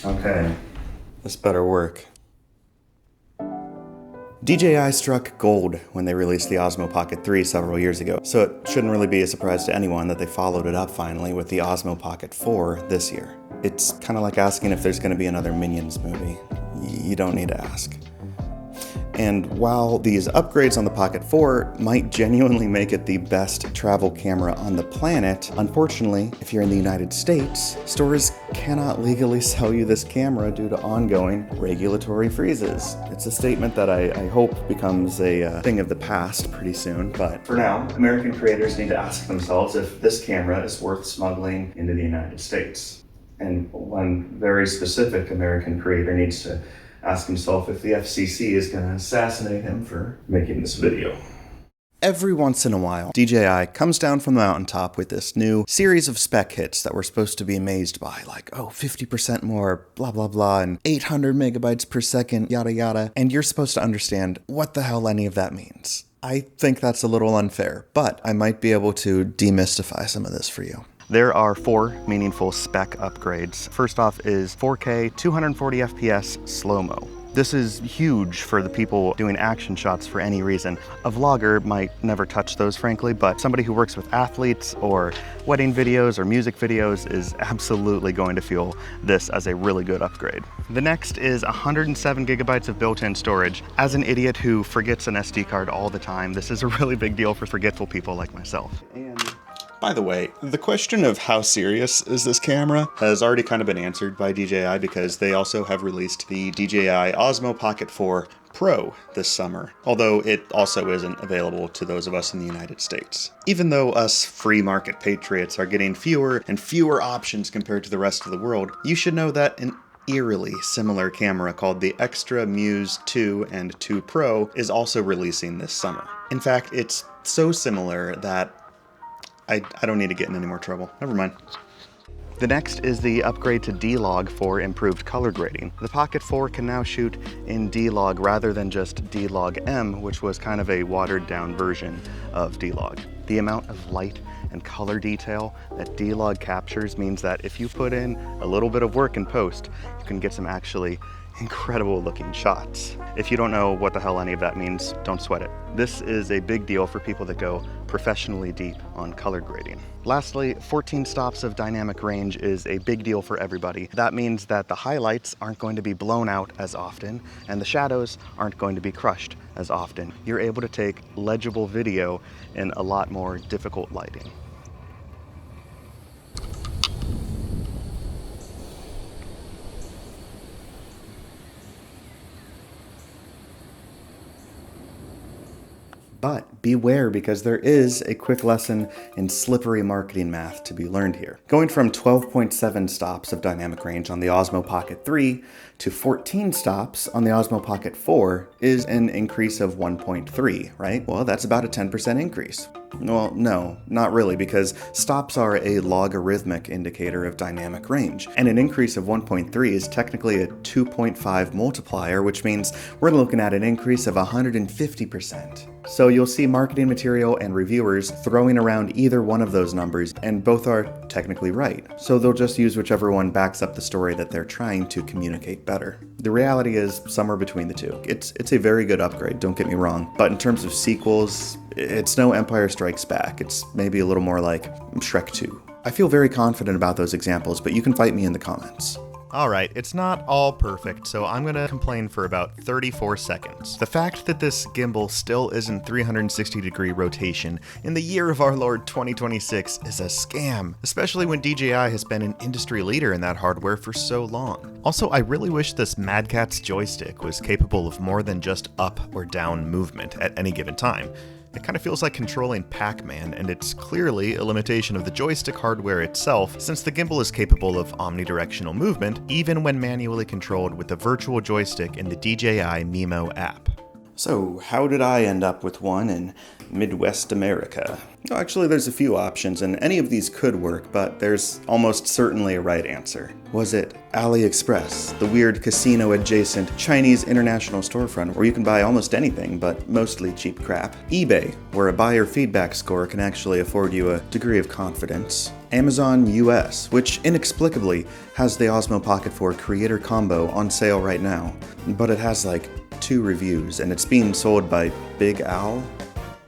Okay, this better work. DJI struck gold when they released the Osmo Pocket 3 several years ago, so it shouldn't really be a surprise to anyone that they followed it up finally with the Osmo Pocket 4 this year. It's kind of like asking if there's going to be another Minions movie. You don't need to ask. And while these upgrades on the Pocket 4 might genuinely make it the best travel camera on the planet, unfortunately, if you're in the United States, stores cannot legally sell you this camera due to ongoing regulatory freezes. It's a statement that I hope becomes a thing of the past pretty soon, but for now, American creators need to ask themselves if this camera is worth smuggling into the United States. And one very specific American creator needs to ask himself if the FCC is going to assassinate him for making this video. Every once in a while, DJI comes down from the mountaintop with this new series of spec hits that we're supposed to be amazed by, like, 50% more, blah, blah, blah, and 800 megabytes per second, yada, yada, and you're supposed to understand what the hell any of that means. I think that's a little unfair, but I might be able to demystify some of this for you. There are 4 meaningful spec upgrades. First off is 4K 240 FPS slow-mo. This is huge for the people doing action shots for any reason. A vlogger might never touch those, frankly, but somebody who works with athletes or wedding videos or music videos is absolutely going to feel this as a really good upgrade. The next is 107 gigabytes of built-in storage. As an idiot who forgets an SD card all the time, this is a really big deal for forgetful people like myself. By the way, the question of how serious is this camera has already kind of been answered by DJI because they also have released the DJI Osmo Pocket 4 Pro this summer, although it also isn't available to those of us in the United States. Even though us free market patriots are getting fewer and fewer options compared to the rest of the world, you should know that an eerily similar camera called the Extra Muse 2 and 2 Pro is also releasing this summer. In fact, it's so similar that I don't need to get in any more trouble. Never mind. The next is the upgrade to D-Log for improved color grading. The Pocket 4 can now shoot in D-Log rather than just D-Log M, which was kind of a watered down version of D-Log. The amount of light and color detail that D-Log captures means that if you put in a little bit of work in post, you can get some actually incredible looking shots. If you don't know what the hell any of that means, don't sweat it. This is a big deal for people that go professionally deep on color grading. Lastly, 14 stops of dynamic range is a big deal for everybody. That means that the highlights aren't going to be blown out as often and the shadows aren't going to be crushed as often. You're able to take legible video in a lot more difficult lighting. But beware, because there is a quick lesson in slippery marketing math to be learned here. Going from 12.7 stops of dynamic range on the Osmo Pocket 3 to 14 stops on the Osmo Pocket 4 is an increase of 1.3, right? Well, that's about a 10% increase. Well, no, not really, because stops are a logarithmic indicator of dynamic range, and an increase of 1.3 is technically a 2.5 multiplier, which means we're looking at an increase of 150%. So you'll see marketing material and reviewers throwing around either one of those numbers, and both are technically right. So they'll just use whichever one backs up the story that they're trying to communicate better. The reality is somewhere between the two. It's a very good upgrade, don't get me wrong, but in terms of sequels, it's no Empire Strikes Back. It's maybe a little more like Shrek 2. I feel very confident about those examples, but you can fight me in the comments. Alright, it's not all perfect, so I'm gonna complain for about 34 seconds. The fact that this gimbal still isn't 360-degree rotation in the year of our Lord 2026 is a scam, especially when DJI has been an industry leader in that hardware for so long. Also, I really wish this Mad Catz joystick was capable of more than just up or down movement at any given time. It kind of feels like controlling Pac-Man, and it's clearly a limitation of the joystick hardware itself, since the gimbal is capable of omnidirectional movement, even when manually controlled with the virtual joystick in the DJI Mimo app. So, how did I end up with one in Midwest America? Actually, there's a few options, and any of these could work, but there's almost certainly a right answer. Was it AliExpress, the weird casino-adjacent Chinese international storefront where you can buy almost anything, but mostly cheap crap? eBay, where a buyer feedback score can actually afford you a degree of confidence? Amazon U.S., which inexplicably has the Osmo Pocket 4 Creator Combo on sale right now, but it has like 2 reviews and it's being sold by Big Al?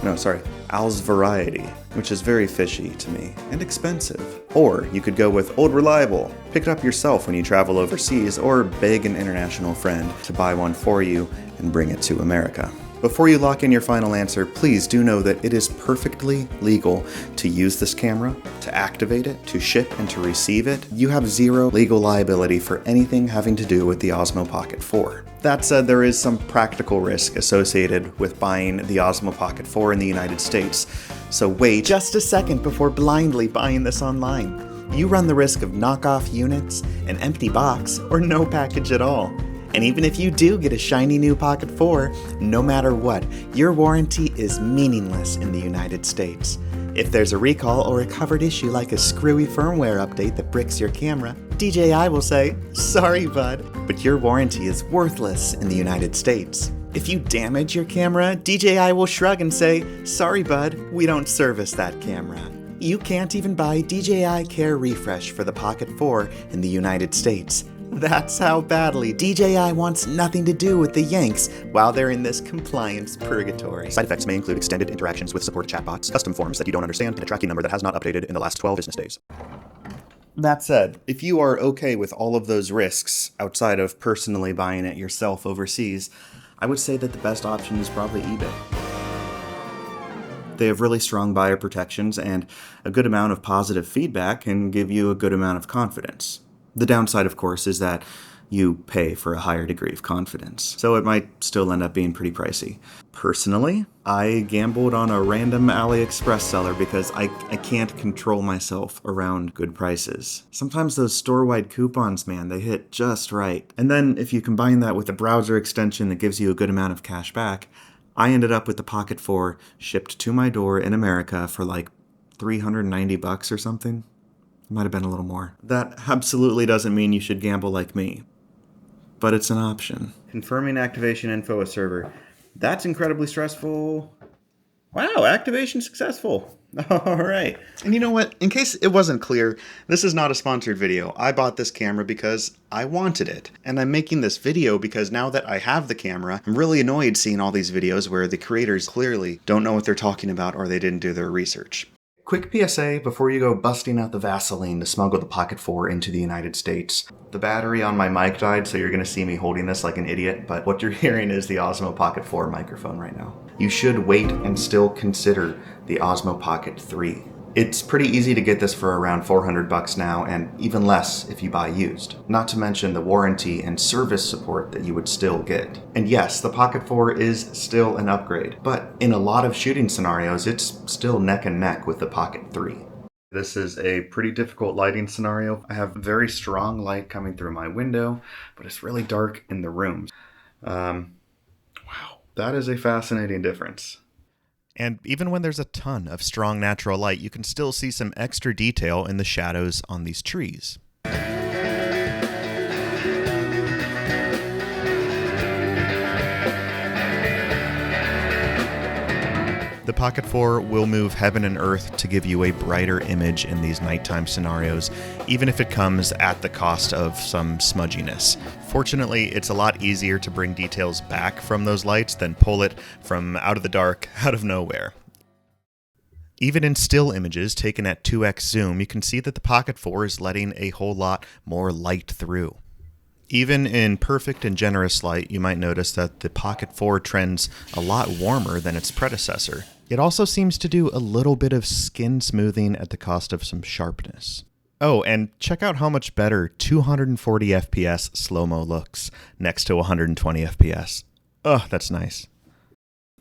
No, sorry, Al's Variety, which is very fishy to me and expensive. Or you could go with Old Reliable, pick it up yourself when you travel overseas, or beg an international friend to buy one for you and bring it to America. Before you lock in your final answer, please do know that it is perfectly legal to use this camera, to activate it, to ship and to receive it. You have zero legal liability for anything having to do with the Osmo Pocket 4. That said, there is some practical risk associated with buying the Osmo Pocket 4 in the United States, so wait just a second before blindly buying this online. You run the risk of knockoff units, an empty box, or no package at all. And even if you do get a shiny new Pocket 4, no matter what, your warranty is meaningless in the United States. If there's a recall or a covered issue like a screwy firmware update that bricks your camera, DJI will say, "Sorry, bud," but your warranty is worthless in the United States. If you damage your camera, DJI will shrug and say, "Sorry, bud, we don't service that camera." You can't even buy DJI Care Refresh for the Pocket 4 in the United States. That's how badly DJI wants nothing to do with the Yanks while they're in this compliance purgatory. Side effects may include extended interactions with supported chatbots, custom forms that you don't understand, and a tracking number that has not updated in the last 12 business days. That said, if you are okay with all of those risks outside of personally buying it yourself overseas, I would say that the best option is probably eBay. They have really strong buyer protections, and a good amount of positive feedback can give you a good amount of confidence. The downside, of course, is that you pay for a higher degree of confidence, so it might still end up being pretty pricey. Personally, I gambled on a random AliExpress seller because I can't control myself around good prices. Sometimes those store-wide coupons, man, they hit just right. And then if you combine that with a browser extension that gives you a good amount of cash back, I ended up with the Pocket 4 shipped to my door in America for like $390 or something. Might have been a little more. That absolutely doesn't mean you should gamble like me, but it's an option. Confirming activation info a server. That's incredibly stressful. Wow, activation successful. All right. And you know what? In case it wasn't clear, this is not a sponsored video. I bought this camera because I wanted it. And I'm making this video because now that I have the camera, I'm really annoyed seeing all these videos where the creators clearly don't know what they're talking about or they didn't do their research. Quick PSA before you go busting out the Vaseline to smuggle the Pocket 4 into the United States. The battery on my mic died, so you're going to see me holding this like an idiot, but what you're hearing is the Osmo Pocket 4 microphone right now. You should wait and still consider the Osmo Pocket 3. It's pretty easy to get this for around $400 now, and even less if you buy used. Not to mention the warranty and service support that you would still get. And yes, the Pocket 4 is still an upgrade, but in a lot of shooting scenarios, it's still neck and neck with the Pocket 3. This is a pretty difficult lighting scenario. I have very strong light coming through my window, but it's really dark in the room. Wow, that is a fascinating difference. And even when there's a ton of strong natural light, you can still see some extra detail in the shadows on these trees. The Pocket 4 will move heaven and earth to give you a brighter image in these nighttime scenarios, even if it comes at the cost of some smudginess. Fortunately, it's a lot easier to bring details back from those lights than pull it from out of the dark, out of nowhere. Even in still images taken at 2x zoom, you can see that the Pocket 4 is letting a whole lot more light through. Even in perfect and generous light, you might notice that the Pocket 4 trends a lot warmer than its predecessor. It also seems to do a little bit of skin smoothing at the cost of some sharpness. Oh, and check out how much better 240 FPS slow-mo looks next to 120 FPS. Oh, that's nice.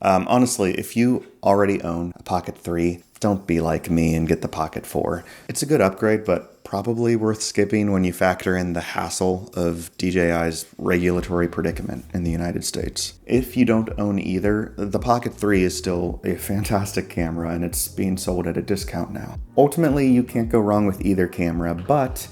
Honestly, if you already own a Pocket 3, don't be like me and get the Pocket 4. It's a good upgrade, but probably worth skipping when you factor in the hassle of DJI's regulatory predicament in the United States. If you don't own either, the Pocket 3 is still a fantastic camera and it's being sold at a discount now. Ultimately, you can't go wrong with either camera, but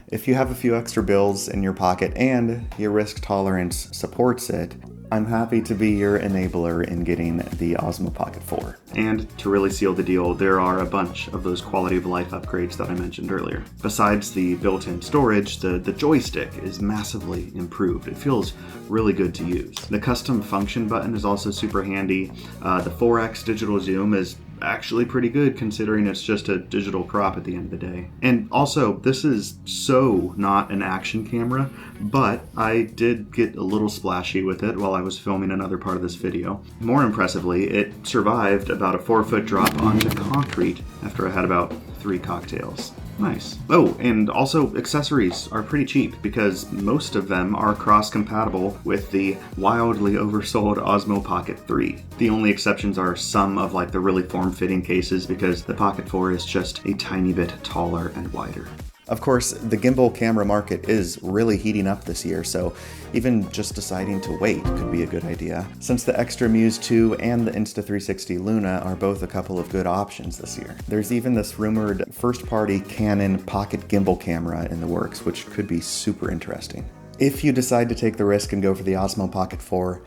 if you have a few extra bills in your pocket and your risk tolerance supports it, I'm happy to be your enabler in getting the Osmo Pocket 4. And to really seal the deal, there are a bunch of those quality of life upgrades that I mentioned earlier. Besides the built-in storage, the joystick is massively improved. It feels really good to use. The custom function button is also super handy. The 4x digital zoom is actually pretty good considering it's just a digital crop at the end of the day. And also, this is so not an action camera, but I did get a little splashy with it while I was filming another part of this video. More impressively, it survived about a 4-foot drop onto concrete after I had about 3 cocktails. Nice. Oh, and also accessories are pretty cheap because most of them are cross-compatible with the wildly oversold Osmo Pocket 3. The only exceptions are some of like the really form-fitting cases because the Pocket 4 is just a tiny bit taller and wider. Of course, the gimbal camera market is really heating up this year, so even just deciding to wait could be a good idea, since the Extra Muse 2 and the Insta360 Luna are both a couple of good options this year. There's even this rumored first-party Canon Pocket gimbal camera in the works, which could be super interesting. If you decide to take the risk and go for the Osmo Pocket 4,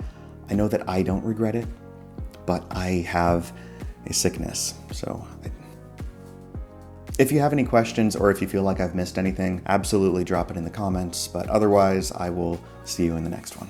I know that I don't regret it, but I have a sickness, so if you have any questions or if you feel like I've missed anything, absolutely drop it in the comments, but otherwise I will see you in the next one.